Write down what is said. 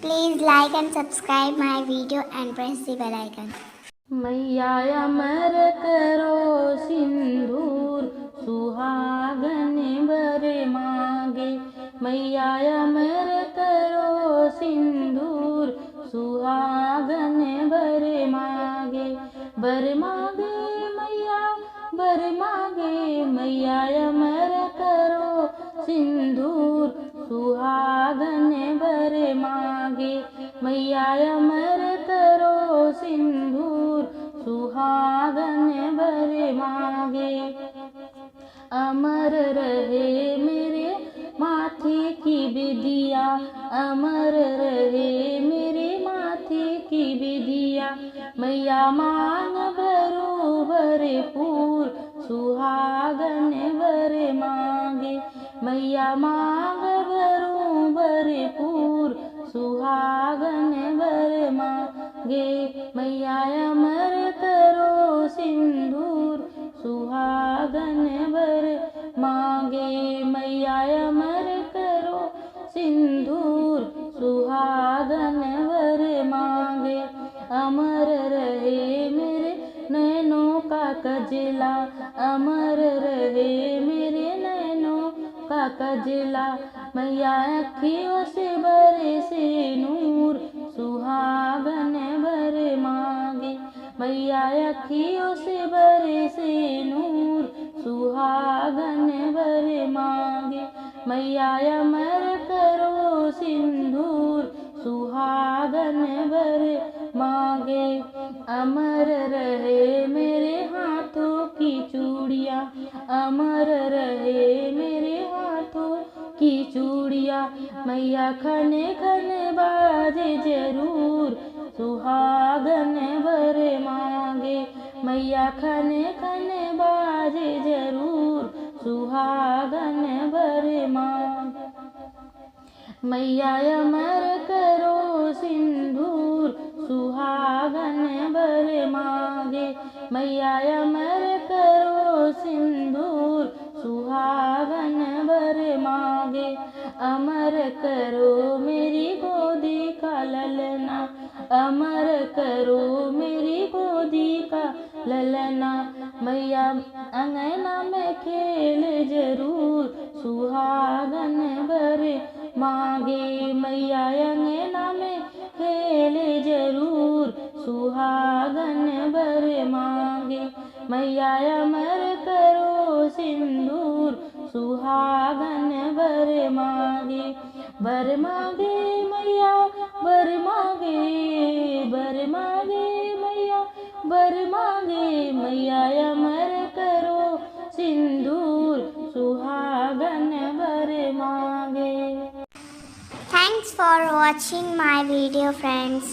Please like and subscribe my video and press the bell icon. मैया अमर करो सिंदूर सुहागन बर मांगे। मैया अमर करो सिंदूर सुहागन बर मांगे। बर मांगे मैया बर मांगे। मैया अमर करो सिंदूर सुहागन बर मांगे। मैया अमर करो सिंदूर सुहागन बर मांगे। अमर रहे मेरे माथे की बिदिया, अमर रहे मेरे माथे की बिदिया। मैया मांग भरो भरपूर सुहागन बर मांगे। मैया मांग भरो भरपूर सुहागन बर मांगे। मैया अमर करो सिंदूर सुहागन बर मांगे। मैया अमर करो सिंदूर सुहागन बर मांगे। अमर रहे मेरे नैनों का कजला, अमर रहे मेरे नैनों का कजला। मैया अखियों से बरसे नूर सुहागन बर मांगे। मैया अखियों से बरसे नूर सुहागन बर मांगे। मैया अमर करो सिंदूर सुहागन बर मांगे। अमर रहे मेरे हाथों की चूड़ियाँ, अमर रहे मेरे हाथों की चूड़ियाँ। मैया खने खने बाजे जरूर सुहागन बर मांगे। मैया खने खने बाजे जरूर सुहागन बर मांगे। मैया अमर करो सिंदूर सुहागन बर मांगे। मैया अमर करो सिंदूर सुहागन बर मांगे। अमर करो मेरी गोदी का ललना, अमर करो मेरी गोदी का ललना। मैया अंगना में खेल जरूर सुहागन बर मांगे। मैया अंगना में खेल जरूर सुहागन बर मांगे। मैया अमर करो सिंदूर सुहागन बर मांगे। बर मांगे मैया बर मांगे, बर मांगे मैया बर मांगे। मैया अमर करो सिंदूर सुहागन बर मांगे। Thanks for watching my video, friends.